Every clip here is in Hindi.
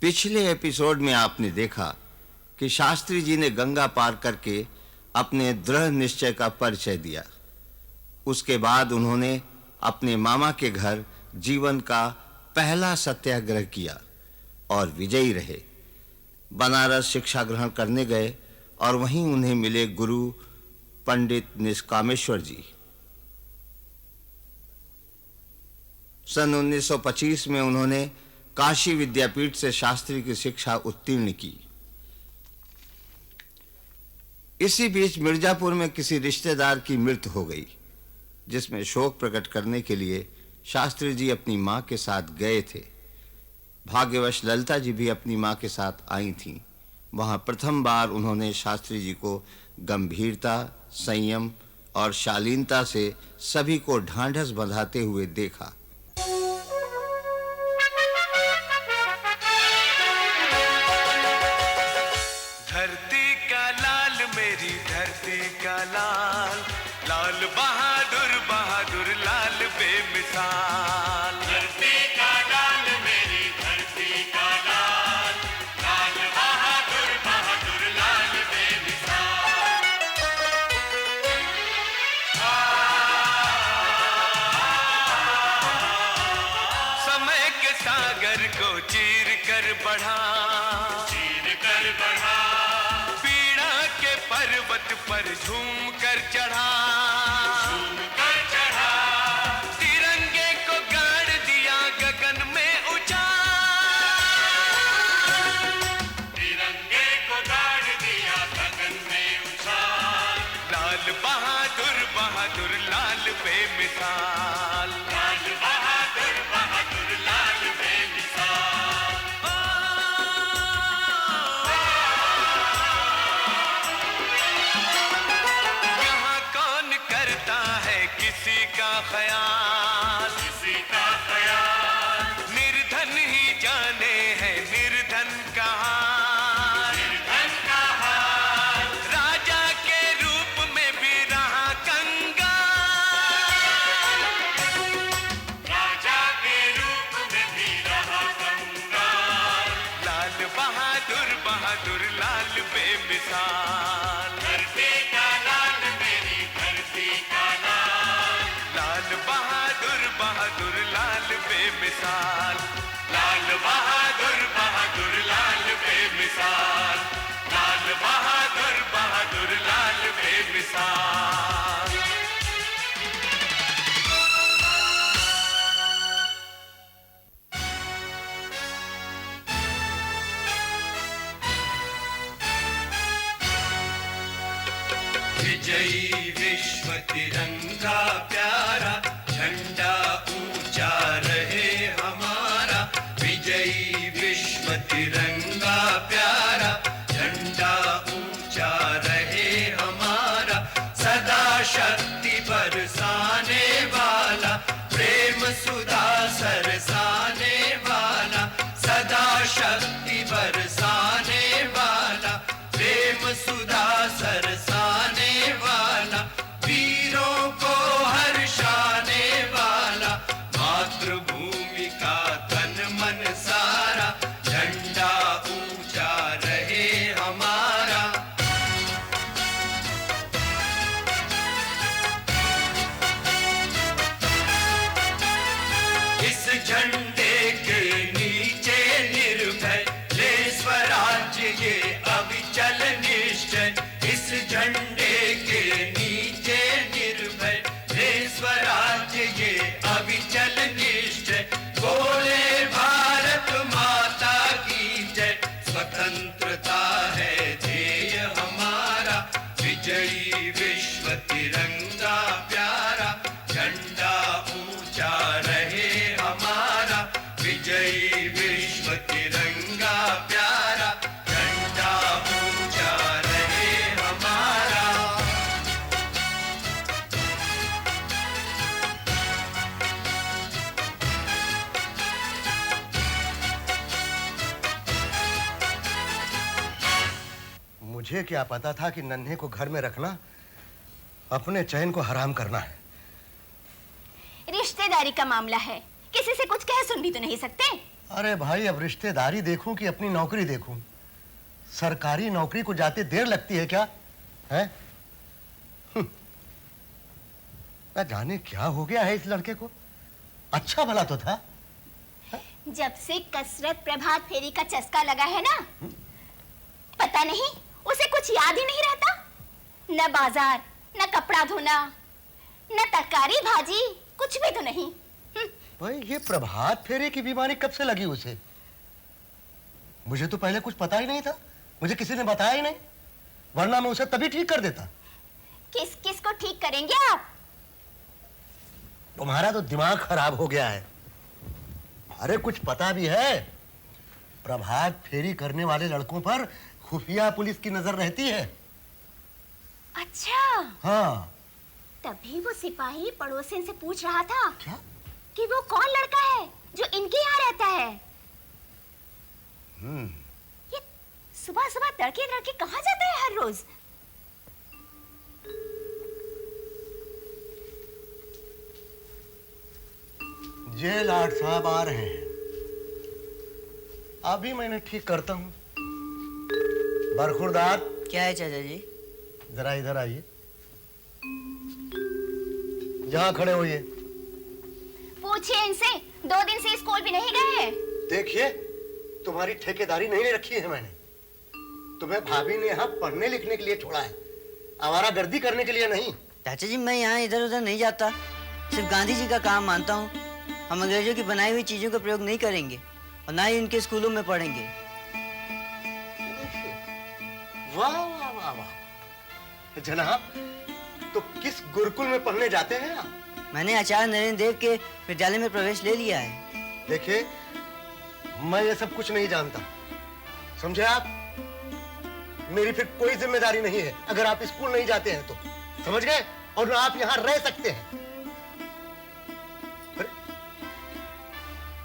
पिछले एपिसोड में आपने देखा कि शास्त्री जी ने गंगा पार करके अपने दृढ़ निश्चय का परिचय दिया। उसके बाद उन्होंने अपने मामा के घर जीवन का पहला सत्याग्रह किया और विजयी रहे। बनारस शिक्षा ग्रहण करने गए और वहीं उन्हें मिले गुरु पंडित निष्कामेश्वर जी। सन 1925 में उन्होंने काशी विद्यापीठ से शास्त्री की शिक्षा उत्तीर्ण की। इसी बीच मिर्जापुर में किसी रिश्तेदार की मृत्यु हो गई, जिसमें शोक प्रकट करने के लिए शास्त्री जी अपनी मां के साथ गए थे। भाग्यवश ललिता जी भी अपनी मां के साथ आई थीं। वहां प्रथम बार उन्होंने शास्त्री जी को गंभीरता, संयम और शालीनता से सभी को ढांढस बंधाते हुए देखा। धरती का लाल, मेरी धरती का लाल, लाल बहादुर बहादुर लाल बेमिसाल। धरती का लाल, मेरी धरती का लाल, लाल बहादुर बहादुर लाल बेमिसाल। समय के सागर को चीर कर बढ़ा, पर्वत पर झूम कर चढ़ा, तिरंगे को गाड़ दिया गगन में उछाल, तिरंगे को गाड़ दिया गगन में उछाल। लाल बहादुर बहादुर लाल बेमिसाल, लाल बहादुर बहादुर लाल बेमिसाल। किसी का ख्याल, किसी का ख्याल, निर्धन ही जाने है निर्धन का हाल, निर्धन का हाल। राजा के रूप में भी रहा कंगाल, राजा के रूप में भी रहा कंगाल। लाल बहादुर बहादुर लाल बेमिसाल, धरती का लाल, मेरी धरती का लाल, लाल बहादुर बहादुर लाल बेमिसाल, लाल बहादुर बहादुर लाल बेमिसाल, लाल बहादुर बहादुर लाल बेमिसाल। विजयी विश्व तिरंगा प्यारा, झंडा ऊंचा रहे हमारा। विजयी विश्व तिरंगा प्यारा, झंडा ऊंचा रहे हमारा। सदा शक्ति बरसाने वाला, प्रेम सुधा सरसाने वाला। सदा शक्ति बरसाने वाला, प्रेम सुधा सरसाने वाला। वीरों को हर्षाने वाला, मातृभूमि का तन मन सारा। झंडा ऊंचा रहे हमारा। इस झंडे के नीचे निर्भय ले स्वराज्य ये अविचल निश्चय। इस झंडे के नीचे निर्भय ले स्वराज्य ये अविचल निश्चय। बोले भारत माता की जय, स्वतंत्रता है ध्येय हमारा। विजयी विश्व तिरंगा प्यारा, झंडा ऊंचा रहे हमारा। विजयी विश्व तिरंगा प्यारा, झंडा ऊंचा रहे हमारा। मुझे क्या पता था कि नन्हे को घर में रखना अपने चैन को हराम करना है। रिश्तेदारी का मामला है, किसी से कुछ कह सुन भी तो नहीं सकते। अरे भाई, अब रिश्तेदारी देखूं कि अपनी नौकरी देखूं? सरकारी नौकरी को जाते देर लगती है क्या है? ना जाने क्या हो गया है इस लड़के को। अच्छा भला तो था। जब से कसरत प्रभात फेरी का चस्का लगा है ना, पता नहीं उसे कुछ याद ही नहीं रहता। न बाजार, न कपड़ा धोना, न तरकारी भाजी, कुछ भी तो नहीं। भाई, ये प्रभात फेरी की बीमारी कब से लगी उसे? मुझे तो पहले कुछ पता ही नहीं था, मुझे किसी ने बताया ही नहीं, वरना मैं उसे तभी ठीक कर देता। किस किस को ठीक करेंगे आप? तुम्हारा तो दिमाग खराब हो गया है। अरे कुछ पता भी है? प्रभात फेरी करने वाले लड़कों पर खुफिया पुलिस की नजर रहती है। अच्छा। हाँ। तभी वो सिपाही पड़ोसिन से पूछ रहा था क्या? कि वो कौन लड़का है जो इनके यहाँ रहता है। ये सुबह सुबह तड़के तड़के कहाँ जाता है हर रोज? जेलर साहब आ रहे हैं, अभी मैंने ठीक करता हूँ। बरखुरदार। क्या है चाचा जी? जरा इधर आइए, जहाँ खड़े होइए। पूछिए इनसे, 2 दिन से स्कूल भी नहीं गए हैं। देखिए, तुम्हारी ठेकेदारी नहीं रखी है मैंने। तुम्हें भाभी ने यहाँ पढ़ने लिखने के लिए छोड़ा है, आवारागर्दी करने के लिए नहीं। चाचा जी, मैं यहाँ इधर उधर नहीं जाता, सिर्फ गांधी जी का काम मानता हूँ। हम अंग्रेजों की बनाई हुई चीजों का प्रयोग नहीं करेंगे और ना ही उनके स्कूलों में पढ़ेंगे। वाह वाह वाह वाह जनाब, तो किस गुरुकुल में पढ़ने जाते हैं आप? मैंने आचार्य नरेंद्र देव के विद्यालय में प्रवेश ले लिया है। देखिए, मैं ये सब कुछ नहीं जानता, समझे आप? मेरी फिर कोई जिम्मेदारी नहीं है अगर आप स्कूल नहीं जाते हैं तो, समझ गए? और आप यहाँ रह सकते हैं।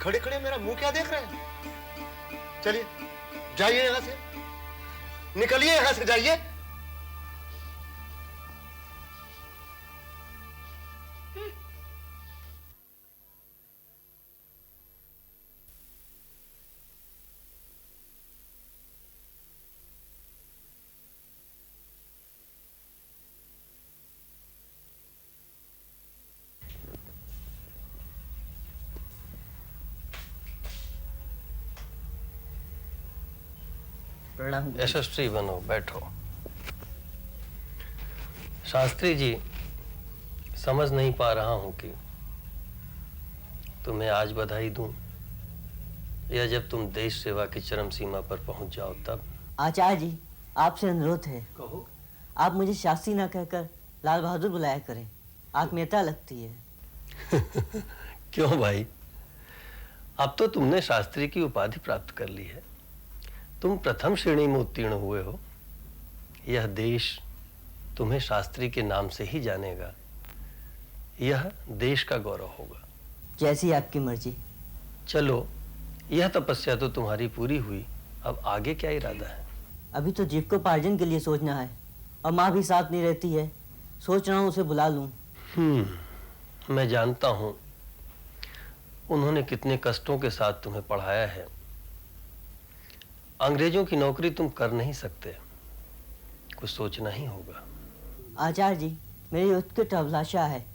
खड़े खड़े मेरा मुंह क्या देख रहे हैं? चलिए जाइए यहां से, निकलिए यहां से, जाइए। यशस्वी बनो, बैठो। शास्त्री जी, समझ नहीं पा रहा हूं कि तुम्हें आज बधाई दूं या जब तुम देश सेवा की चरम सीमा पर पहुंच जाओ तब। आचार्य जी, आपसे अनुरोध है। कहो। आप मुझे शास्त्री ना कहकर लाल बहादुर बुलाया करें, आत्मीयता लगती है। क्यों भाई, अब तो तुमने शास्त्री की उपाधि प्राप्त कर ली है, तुम प्रथम श्रेणी में उत्तीर्ण हुए हो। यह देश तुम्हें शास्त्री के नाम से ही जानेगा, यह देश का गौरव होगा। जैसी आपकी मर्जी। चलो, यह तपस्या तो तुम्हारी पूरी हुई, अब आगे क्या इरादा है? अभी तो जीविकोपार्जन के लिए सोचना है, और माँ भी साथ नहीं रहती है, सोच रहा हूँ उसे बुला लूँ। मैं जानता हूँ उन्होंने कितने कष्टों के साथ तुम्हें पढ़ाया है। अंग्रेजों की नौकरी तुम कर नहीं सकते, कुछ सोचना ही होगा। आचार्य जी, मेरी उत्कट अभिलाषा है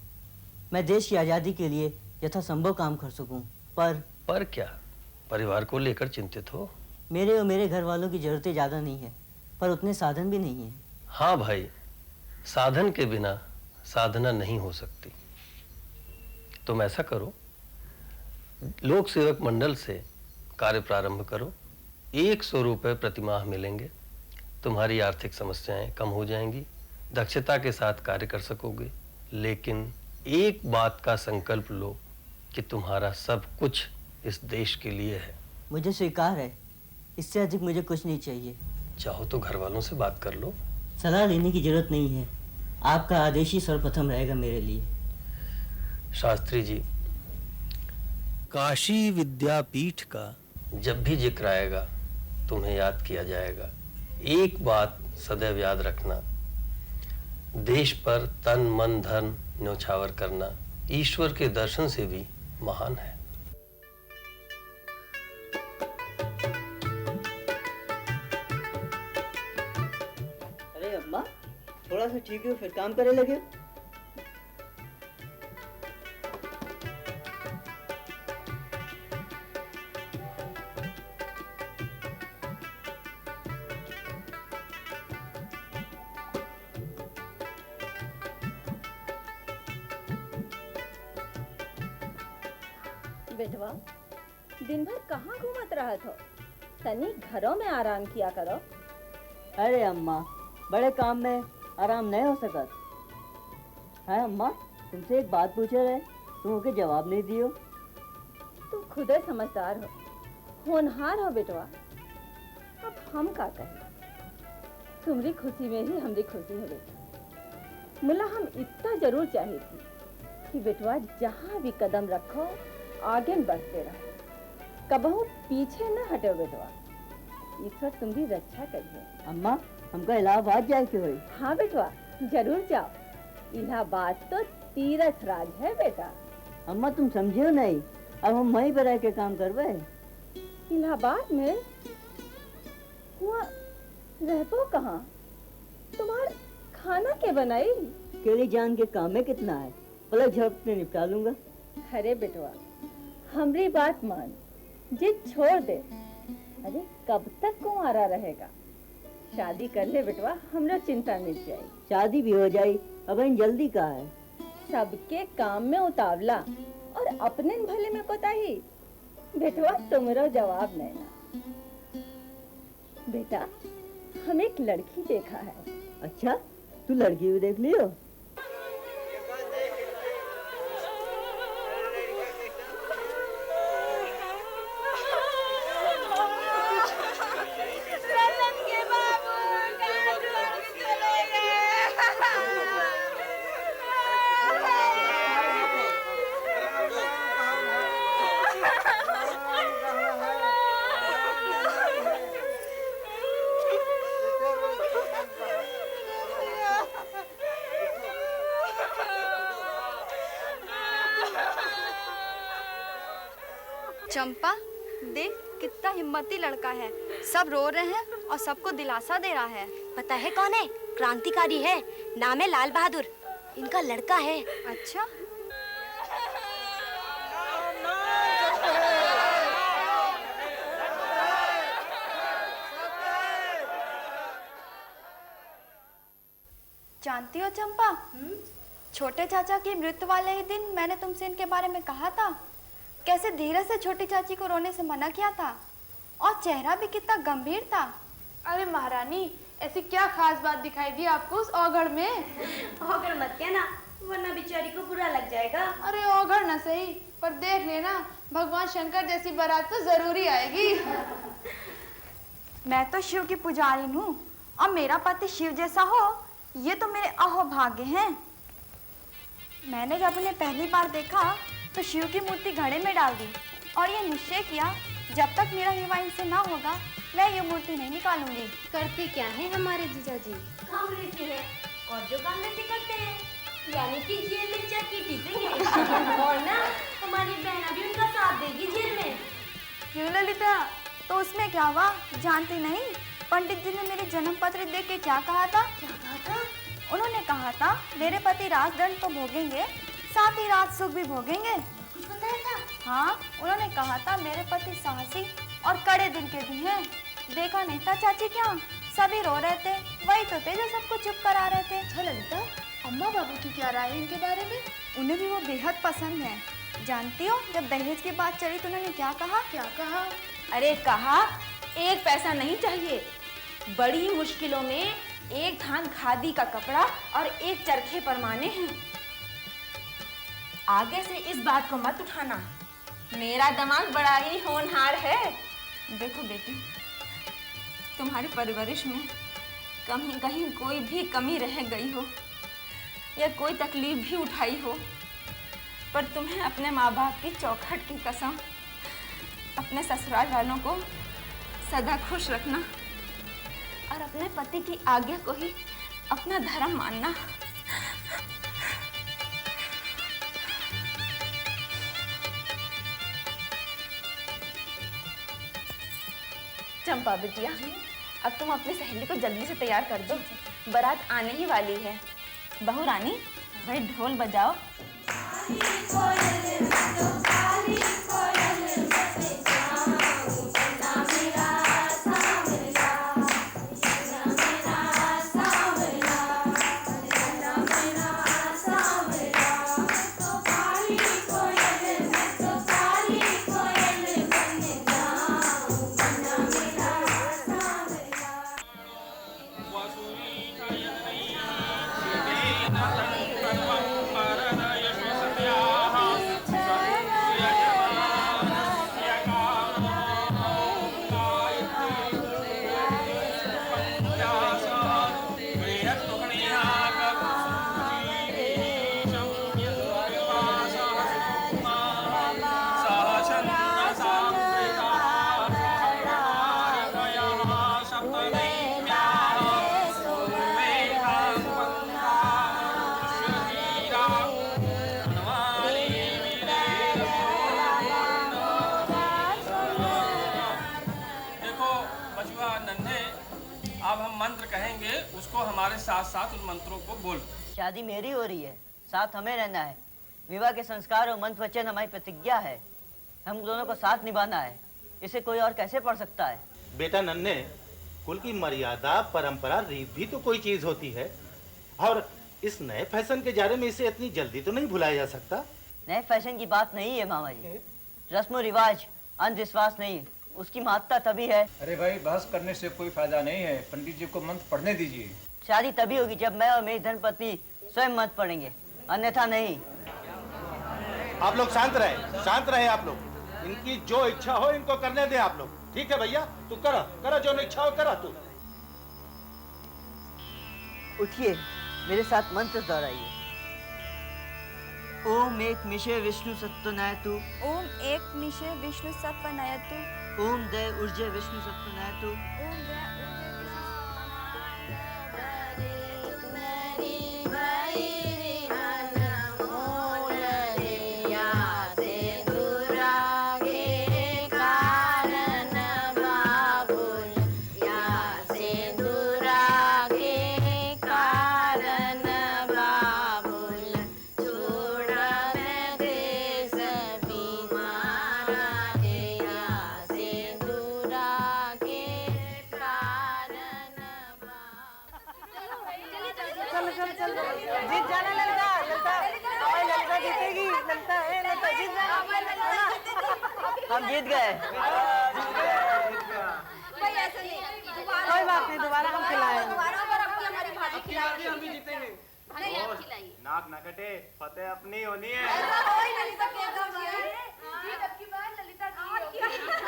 मैं देश की आज़ादी के लिए यथासंभव काम कर सकूं, पर क्या? परिवार को लेकर चिंतित हो? मेरे और मेरे घर वालों की जरूरतें ज़्यादा नहीं है, पर उतने साधन भी नहीं है। हाँ भाई, साधन के बिना साधना नहीं हो सकती। तुम ऐसा करो, लोक सेवक मंडल से कार्य प्रारंभ करो, 100 रुपये प्रतिमाह मिलेंगे, तुम्हारी आर्थिक समस्याएं कम हो जाएंगी, दक्षता के साथ कार्य कर सकोगे। लेकिन एक बात का संकल्प लो कि तुम्हारा सब कुछ इस देश के लिए है। मुझे स्वीकार है, इससे अधिक मुझे कुछ नहीं चाहिए। चाहो तो घर वालों से बात कर लो। सलाह लेने की जरूरत नहीं है, आपका आदेश ही सर्वप्रथम रहेगा मेरे लिए। शास्त्री जी, काशी विद्यापीठ का जब भी जिक्र आएगा तुम्हें याद किया जाएगा। एक बात सदैव याद रखना, देश पर तन मन धन न्यौछावर करना ईश्वर के दर्शन से भी महान है। ठीक है, फिर काम करे लगे। बेटवा, दिन भर कहाँ घूमत रहा था? तनी घरों में आराम किया करो। अरे अम्मा, बड़े काम में आराम नहीं हो सकत है। अम्मा, तुमसे एक बात पूछे रहे, तुम ओके जवाब नहीं दियो। तू खुदे समझदार हो, होनहार हो बेटवा। अब हम का कहें? तुम्हारी खुशी में ही हमारी खुशी है बेटा। मुला हम इतना जरूर चाहिए थी कि बेटवा जहाँ भी कदम रखो आगे बढ़ते रहो, कबहू पीछे न हटो बेटवा। ईश्वर तुम्हारी रक्षा करिए। अम्मा, हमका इलाहाबाद जाए के होई? हाँ बेटवा, जरूर जाओ। इलाहाबाद तो तीर्थ राज है बेटा। अम्मा, तुम समझियो नहीं, अब हम वहीं पर रह के काम करवे। इलाहाबाद में हुआ रहबो कहाँ? तुम्हार खाना के बनाई? केली जान के काम में कितना है, पलक झपट में निपटा लूंगा। अरे बेटवा, हमरी बात मान, जिद छोड़ दे। अरे कब तक कुंवारा रहेगा? शादी कर ले बेटवा, हमरो चिंता मिट जाए। शादी भी हो जाई, अब इन जल्दी का है। सबके काम में उतावला और अपने भले में कोताही। बेटवा तुमरो जवाब नहीं ना। बेटा, हम एक लड़की देखा है। अच्छा, तू लड़की भी देख लियो? चंपा, देख कितना हिम्मती लड़का है। सब रो रहे हैं और सबको दिलासा दे रहा है। पता है कौन है? क्रांतिकारी है, नाम है लाल बहादुर। इनका लड़का है। अच्छा, जानती हो चंपा, छोटे चाचा की मृत्यु वाले ही दिन मैंने तुमसे इनके बारे में कहा था। कैसे धीरज से छोटी चाची को रोने से मना किया था और चेहरा भी कितना गंभीर था। अरे महारानी, ऐसी क्या खास बात दिखाई दी आपको उस औघड़ में? औघड़ मत कहना, वरना बेचारी को बुरा लग जाएगा। अरे औघड़ न सही, पर देख लेना, भगवान शंकर जैसी बारात तो जरूरी आएगी। मैं तो शिव की पुजारी हूँ और मेरा पति शिव जैसा हो, ये तो मेरे अहोभाग्य हैं। मैंने जब उन्हें पहली बार देखा तो शिव की मूर्ति घड़े में डाल दी और ये निश्चय किया, जब तक मेरा विवाह इनसे ना होगा मैं ये मूर्ति नहीं निकालूंगी। करते क्या है हमारे जीजा जी? काम लेते हैं और जो काम लेते करते हैं, यानी कि जेल में चक्की पीसेंगे। और ना हमारी बहना भी उनका साथ देगी जेल में। क्यों ललिता, तो उसमें क्या हुआ? जानती नहीं, पंडित जी ने मेरे जन्म पत्र देख के क्या कहा था? क्या कहा था? उन्होंने कहा था मेरे पति राजदंड तो भोगेंगे, साथ ही राज सुख भी भोगेंगे। कुछ बताया था? हाँ, उन्होंने कहा था मेरे पति साहसी और कड़े दिल के भी हैं। देखा नहीं था चाची क्या? सभी रो रहे थे, वही तो थे जो सबको चुप करा रहे थे। अच्छा ललिता, अम्मा बाबू की क्या राय है इनके बारे में? उन्हें भी वो बेहद पसंद है। जानती हो, जब दहेज की बात चली तो उन्होंने क्या कहा? क्या कहा? अरे कहा, एक पैसा नहीं चाहिए, बड़ी मुश्किलों में एक थान खादी का कपड़ा और एक चरखे परमाने हैं। आगे से इस बात को मत उठाना, मेरा दिमाग बड़ा ही होनहार है। देखो बेटी, तुम्हारी परवरिश में कहीं कहीं कोई भी कमी रह गई हो या कोई तकलीफ भी उठाई हो, पर तुम्हें अपने माँ बाप की चौखट की कसम अपने ससुराल वालों को सदा खुश रखना और अपने पति की आज्ञा को ही अपना धर्म मानना। चंपा बिटिया, अब तुम अपनी सहेली को जल्दी से तैयार कर दो, बारात आने ही वाली है। बहू रानी, भाई ढोल बजाओ। अब हम मंत्र कहेंगे, उसको हमारे साथ साथ उन मंत्रों को बोल। शादी मेरी हो रही है, साथ हमें रहना है। विवाह के संस्कार और मंत्र वचन हमारी प्रतिज्ञा है। हम दोनों को साथ निभाना है। इसे कोई और कैसे पढ़ सकता है? बेटा नन्हे, कुल की मर्यादा, परंपरा, रीत भी तो कोई चीज होती है, और इस नए फैशन के जारे में इसे इतनी जल्दी तो नहीं भुलाया जा सकता। नए फैशन की बात नहीं है मामा जी। रस्म रिवाज, अंधविश्वास नहीं, उसकी महत्ता तभी है। अरे भाई, बहस करने से कोई फायदा नहीं है। पंडित जी को मंत्र पढ़ने दीजिए। शादी तभी होगी जब मैं और मेरी धर्मपत्नी स्वयं मंत्र पढ़ेंगे, अन्यथा नहीं। आप लोग शांत रहे आप लोग। इनकी जो इच्छा हो इनको करने दे आप लोग। ठीक है भैया, तू करा जो इच्छा हो करा तू। उठिए, मेरे साथ मंत्र दोहराइए। ओम एक मिशे विष्णु सत्वनायतु। ओम एक मिशे विष्णु सत्वनायतु। ओम दय ऊर्जे विष्णु सत्वनायतु। ओम दय हम जीत गए। कोई बात नहीं, दोबारा हम खिलाएंगे। नाक न कटे, फतेह अपनी होनी है।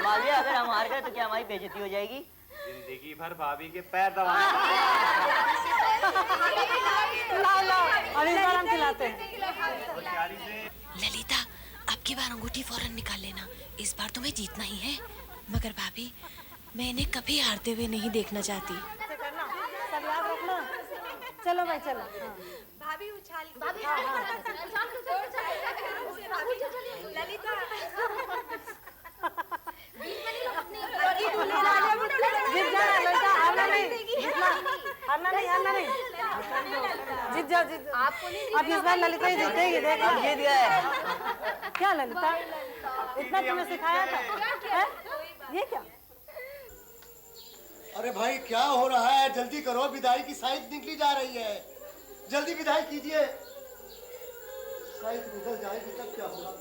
मालिया, अगर हम हार गए तो क्या हमारी बेइज्जती हो जाएगी? जिंदगी भर भाभी के पैर दबाने। और इस बार हम खिलाते हैं। ललिता, अब की बार अंगूठी फौरन निकाल लेना। इस बार तुम्हें जीतना ही है। मगर भाभी, मैं इन्हें कभी हारते हुए नहीं देखना चाहती। सब याद रखना। चलो भाई, चलो। भाभी उछाल ललिता जीत जाना ललिता, हारना नहीं, हारना नहीं। जीत जाओ। अब इस बार ललिता ही जीतेगी। देखो, जीत गए। क्या ललिता, इतना तुम्हें सिखाया था? है? ये क्या? अरे भाई, क्या हो रहा है? जल्दी करो, विदाई की साइड निकली जा रही है। जल्दी विदाई कीजिए। साइड निकल जाएगी तब क्या होगा?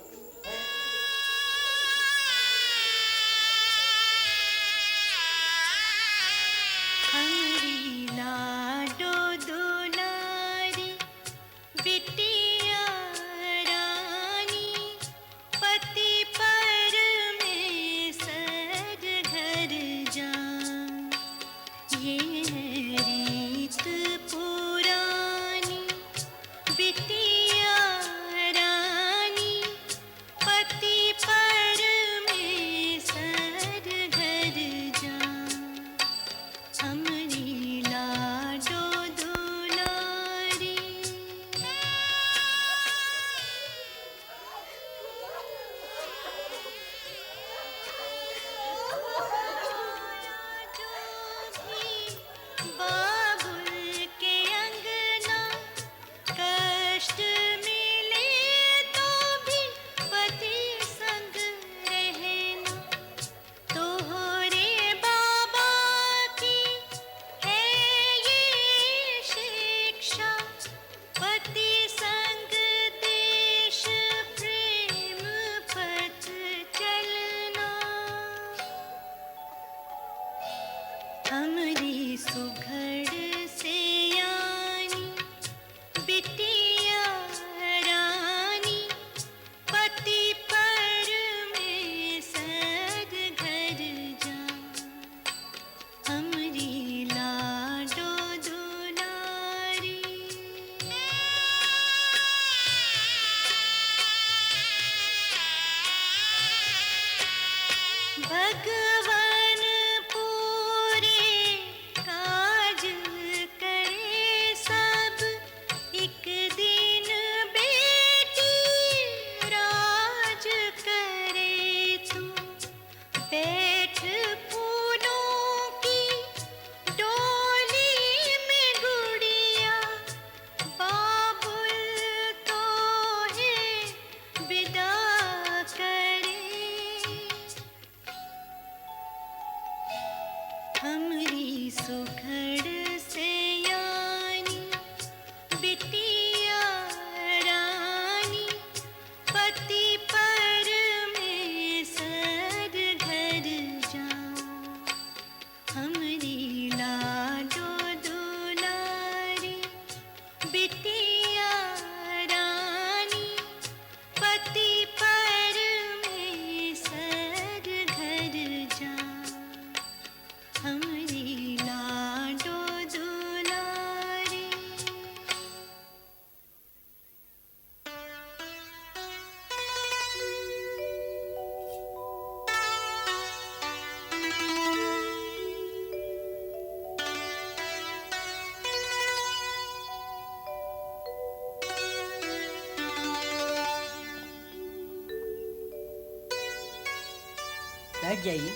बैठ जाइए।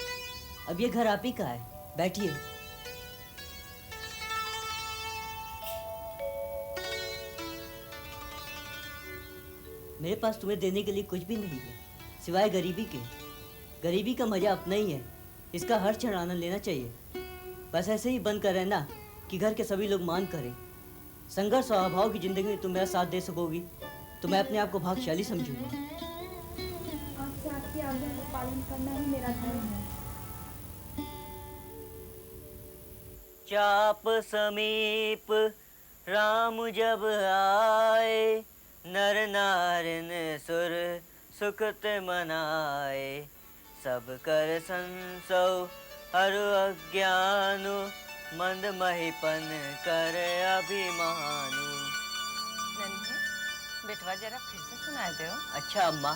अब ये घर आप ही का है, बैठिए। मेरे पास तुम्हें देने के लिए कुछ भी नहीं है सिवाय गरीबी के। गरीबी का मजा अपना ही है, इसका हर क्षण आनंद लेना चाहिए। बस ऐसे ही बंद कर रहना कि घर के सभी लोग मान करें। संघर्ष और अभाव की जिंदगी में तुम मेरा साथ दे सकोगी तो मैं अपने आप को भाग्यशाली समझूंगा। आपसे आपकी आज्ञा का पालन करना ही मेरा धर्म है। चाप समीप राम जब आए, नर नारिन सुर सुखत मनाए। सब कर संसो हरु अज्ञानु, मंद महिपन कर अभिमानु। बेटवा जरा फिर से सुनाए दो। अच्छा अम्मा।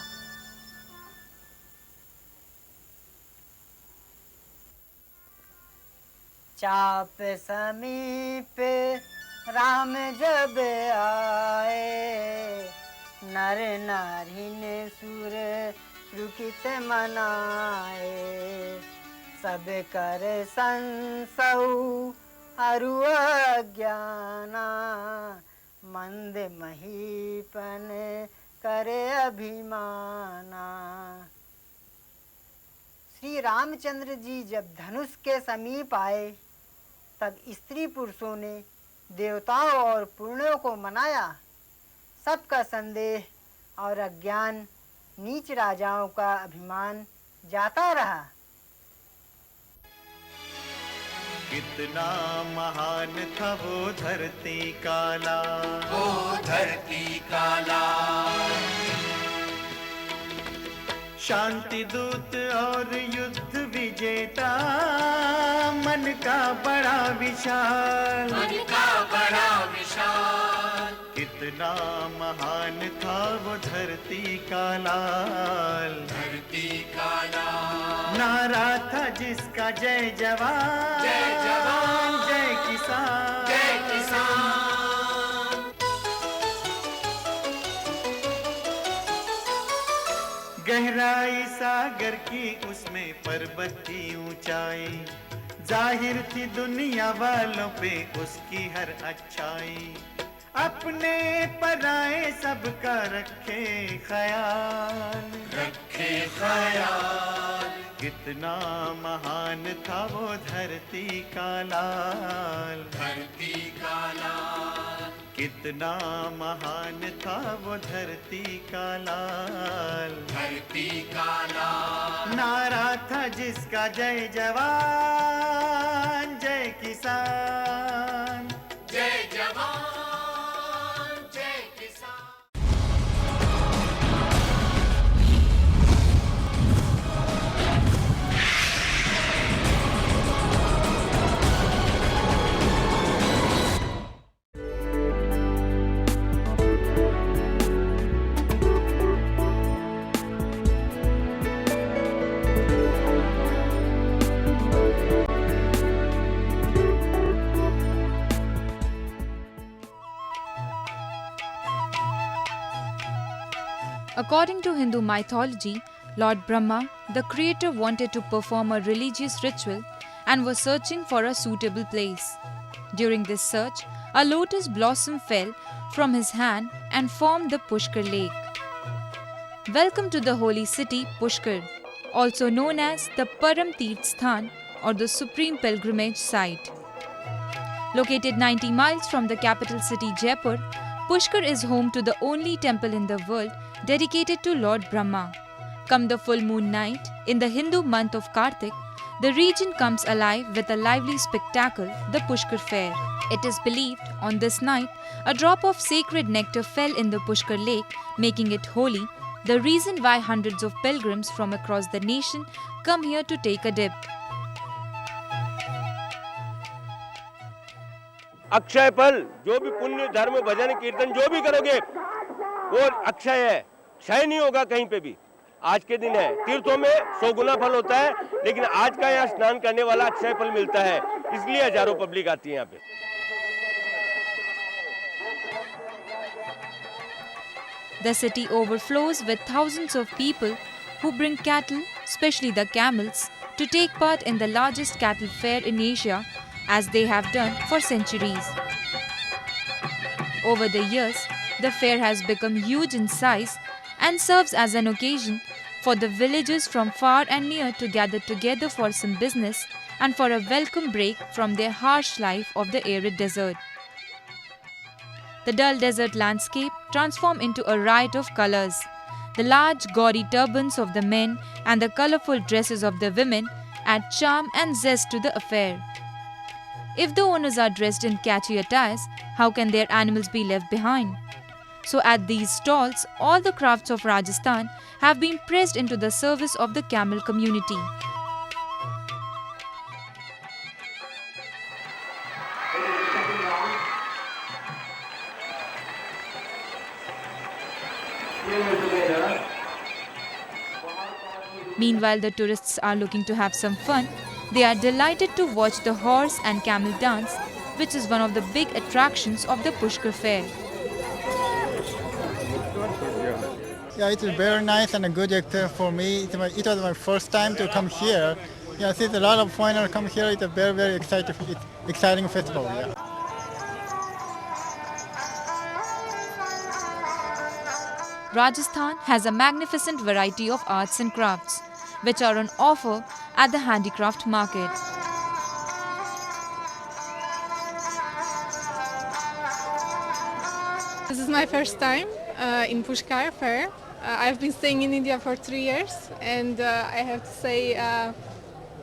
चाप समीप राम जब आए, नर नारिन सुर सुखित मनाए। सब कर संसौ अरु अज्ञाना, मंद महीपन करे अभिमाना। श्री रामचंद्र जी जब धनुष के समीप आए तब स्त्री पुरुषों ने देवताओं और पुण्यों को मनाया। सबका संदेह और अज्ञान, नीच राजाओं का अभिमान जाता रहा। कितना महान था वो धरती काला, वो धरती काला। शांति दूत और युद्ध विजेता, मन का बड़ा विशाल, मन का बड़ा विशाल। कितना महान था वो धरती का लाल, धरती का लाल। नारा था जिसका जय जवान, जय जवान, जय किसान, जय किसान। गहराई सागर की उसमें पर्वत की ऊंचाई, जाहिर थी दुनिया वालों पे उसकी हर अच्छाई। अपने पराए सबका रखे ख्याल, रखे ख्याल। कितना महान था वो धरती का लाल, धरती का लाल। कितना महान था वो धरती का लाल, धरती का लाल। नारा था जिसका जय जवान, जय किसान, जय जवान। According to Hindu mythology, Lord Brahma, the creator, wanted to perform a religious ritual and was searching for a suitable place. During this search, a lotus blossom fell from his hand and formed the Pushkar lake. Welcome to the holy city Pushkar, also known as the Param Teerth Sthan or the Supreme Pilgrimage Site. Located 90 miles from the capital city Jaipur, Pushkar is home to the only temple in the world dedicated to Lord Brahma. Come the full moon night, in the Hindu month of Kartik, the region comes alive with a lively spectacle, the Pushkar Fair. It is believed on this night, a drop of sacred nectar fell in the Pushkar lake, making it holy, the reason why hundreds of pilgrims from across the nation come here to take a dip. Akshay फल, जो भी पुण्य धर्म भजन कीर्तन जो भी करोगे वो अक्षय है, क्षय नहीं होगा कहीं पे भी। आज के दिन है, तीर्थों में 100 गुना फल होता है, लेकिन आज का यहाँ स्नान करने वाला अक्षय फल मिलता है, इसलिए हजारों पब्लिक आती है यहाँ पे। The city overflows with thousands of people who bring cattle, especially the camels, to take part in the largest cattle fair in Asia, as they have done for centuries. Over the years, the fair has become huge in size and serves as an occasion for the villagers from far and near to gather together for some business and for a welcome break from their harsh life of the arid desert. The dull desert landscape transforms into a riot of colors. The large, gaudy turbans of the men and the colorful dresses of the women add charm and zest to the affair. If the owners are dressed in catchy attires, how can their animals be left behind? So at these stalls, all the crafts of Rajasthan have been pressed into the service of the camel community. Meanwhile, the tourists are looking to have some fun. They are delighted to watch the horse and camel dance, which is one of the big attractions of the Pushkar fair. Yeah, it's very nice and a good experience for me. It was my first time to come here. Yeah, since a lot of foreigners come here, it's a very, very exciting festival. Yeah. Rajasthan has a magnificent variety of arts and crafts, which are on offer at the handicraft market. This is my first time in Pushkar fair. I've been staying in India for 3 years, and I have to say,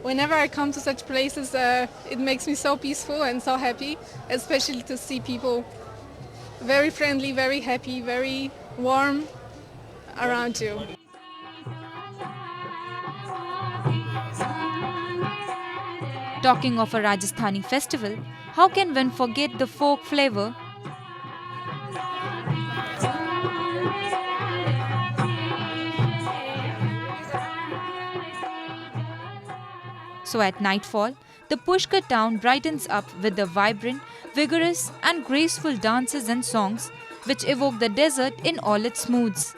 whenever I come to such places, it makes me so peaceful and so happy, especially to see people very friendly, very happy, very warm around you. Talking of a Rajasthani festival, how can one forget the folk flavor? So at nightfall, the Pushkar town brightens up with the vibrant, vigorous and graceful dances and songs which evoke the desert in all its moods.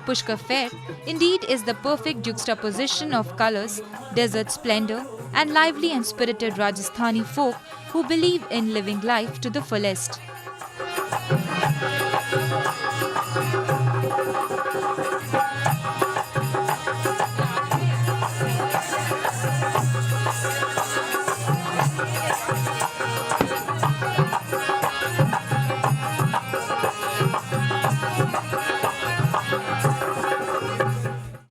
Pushkar fair indeed is the perfect juxtaposition of colors, desert splendor and lively and spirited Rajasthani folk who believe in living life to the fullest.